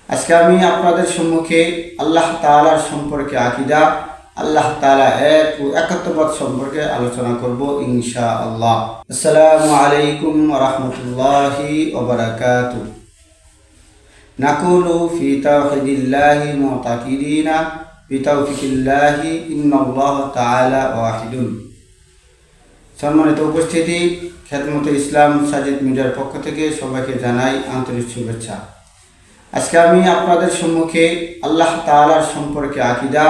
আজকে আমি আপনাদের সম্মুখে আল্লাহ তাআলার সম্পর্কে আকীদা, আল্লাহ তাআলা এক ও একাত্মবাদ সম্পর্কে আলোচনা করব ইনশাআল্লাহ। আসসালামু আলাইকুম ওয়া রাহমাতুল্লাহি ওয়া বারাকাতুহু। নাকুলু ফি তাওহীদিল্লাহি মুতাকিদিনা বিতাওফিকিল্লাহি ইন্নাল্লাহা তাআলা ওয়াহিদুন। সম্মানিত উপস্থিতি, খেদমতে ইসলাম সাজিদ মিডিয়ার পক্ষ থেকে সবাইকে জানাই আন্তরিক শুভেচ্ছা। আজকে আমি আপনাদের সম্মুখে আল্লাহ তাআলার সম্পর্কে আকীদা,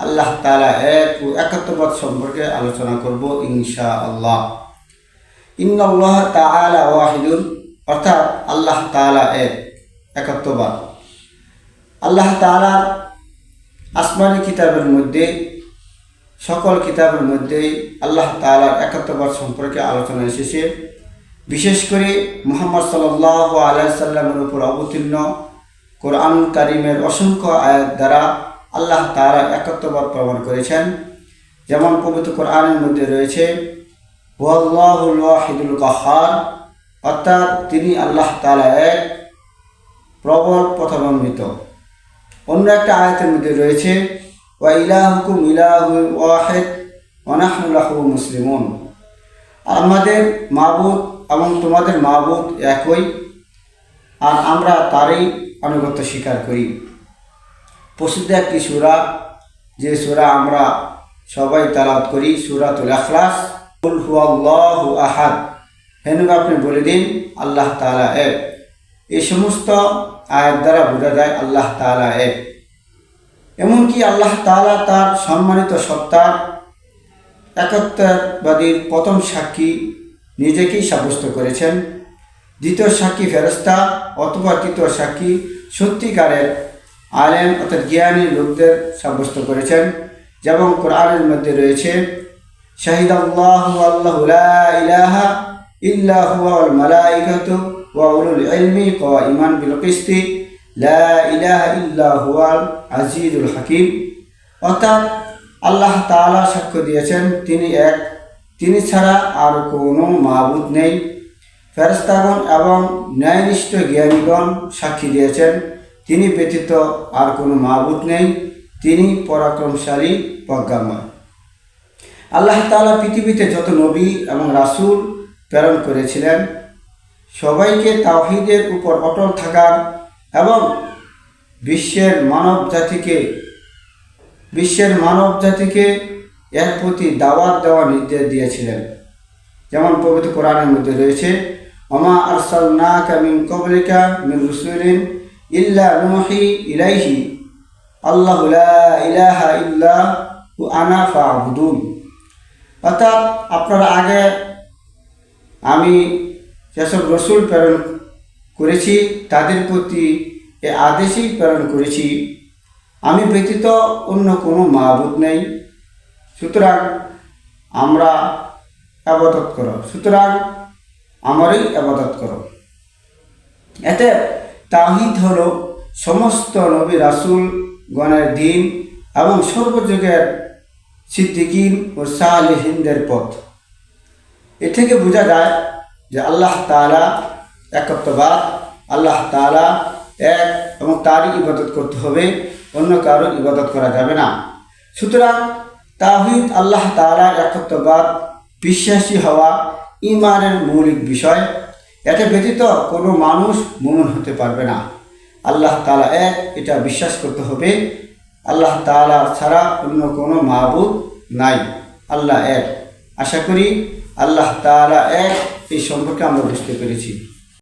আল্লাহ তাআলা এক ও একাত্মবাদ সম্পর্কে আলোচনা করব ইনশাআল্লাহ। ইন্নাল্লাহা তাআলা ওয়াহিদুন, অর্থাৎ আল্লাহ তাআলা এক, একাত্মবাদ। আল্লাহ তাআলার আসমানি কিতাবের মধ্যে, সকল কিতাবের মধ্যেই আল্লাহ তাআলার একাত্মবাদ সম্পর্কে আলোচনা এসেছে। বিশেষ করে মুহাম্মদ সাল্লাল্লাহু আলাইহি সাল্লামের উপর অবতীর্ণ কোরআন কারীমের অসংখ্য আয়াত দ্বারা আল্লাহ তাআলা একাত্মবাদ প্রমাণ করেছেন। যেমন পবিত্র কোরআনের মধ্যে রয়েছে ওয়াল্লাহুল ওয়াহিদুল কাহ্হার, অর্থাৎ তিনি আল্লাহ তাআলা এক, প্রবল প্রতাপান্বিত। অন্য একটা আয়াতের মধ্যে রয়েছে ওয়া ইলাহুকুম ইলাহুন ওয়াহিদ ওয়া নাহনু লাহু মুসলিমুন, আমাদের মাবুদ এবং তোমাদের মাবুদ একই, আর আমরা তারই আনুগত্য স্বীকার করি। প্রসিদ্ধ একটি সূরা, যে সূরা আমরা সবাই তেলাওয়াত করি, সূরাতুল ইখলাস। কুল হুয়াল্লাহু আহাদ, হেনু আপনি বলে দিন আল্লাহ তাআলা এক। এই সমস্ত আয়াত দ্বারা বোঝা যায় আল্লাহ তাআলা এক। এমনকি আল্লাহ তাআলা তার সম্মানিত সত্তার একত্ববাদীর প্রথম সাক্ষী নিজেকেই সাব্যস্ত করেছেন। দ্বিতীয় সাক্ষী ফেরেশতা অথবা তৃতীয় সাক্ষী সত্যিকারের আলেম অর্থাৎ জ্ঞানী লোকদের সাব্যস্ত করেছেন। যেমন কোরআনের মধ্যে রয়েছে শাহিদাল্লাহু আল্লাহু লা ইলাহা ইল্লা হুয়া ওয়াল মালাইকাতু ওয়া উলুল ইলমি কাইমান বিল কিসতি লা ইলাহা ইল্লা হুয়াল আজিজুল হাকিম, অর্থাৎ আল্লাহ তাআলা সাক্ষ্য দিয়েছেন তিনি এক, তিনি ছাড়া আর কোনো মাবুদ নেই। ফেরেশতাগণ এবং ন্যায়নিষ্ঠ জ্ঞানীগণ সাক্ষী দিয়েছেন তিনি ব্যতীত আর কোনো মাবুদ নেই, তিনি পরাক্রমশালী প্রজ্ঞাময়। আল্লাহ তাআলা পৃথিবীতে যত নবী এবং রাসূল প্রেরণ করেছিলেন সবাইকে তাওহীদের উপর অটল থাকার এবং বিশ্বের মানব জাতিকে এর প্রতি দাওয়াত দেওয়ার নির্দেশ দিয়েছিলেন। যেমন পবিত্র কোরআনের মধ্যে রয়েছে ওমা আরসালনাকা মিন ক্বাবলিকা মির রাসূলিন ইল্লা নুহি ইলাইহি আল্লাহু লা ইলাহা ইল্লা হু আনা ফা'বুদুন, অর্থাৎ আপনার আগে আমি যেসব রসুল প্রেরণ করেছি তাদের প্রতি এ আদেশই প্রেরণ করেছি, আমি ব্যতীত অন্য কোনো মাবুদ নেই, সুতরাং আমরা ইবাদত করো, সুতরাং আমারই ইবাদত করো। এতে তাওহীদ হলো সমস্ত নবী রাসূল গণের দ্বীন এবং সর্বযুগের সিদ্দিকিন ও সালিহিনদের পথ। এ থেকে বোঝা যায় যে আল্লাহ তাআলা একত্ববাদ, আল্লাহ তাআলা এক এবং তারই ইবাদত করতে হবে, অন্য কারো ইবাদত করা যাবে না। সুতরাং তাওহীদ, আল্লাহ তাআলার একত্ববাদ বিশ্বাসী হওয়া ঈমানের মৌলিক বিষয়। এতে ব্যতীত কোনো মানুষ মুমিন হতে পারবে না। আল্লাহ তাআলা এক, এটা বিশ্বাস করতে হবে। আল্লাহ তাআলা ছাড়া অন্য কোনো মাবুদ নাই, আল্লাহ এক। আশা করি আল্লাহ তাআলা এক এই সম্পর্কে আমরা বুঝতে পেরেছি।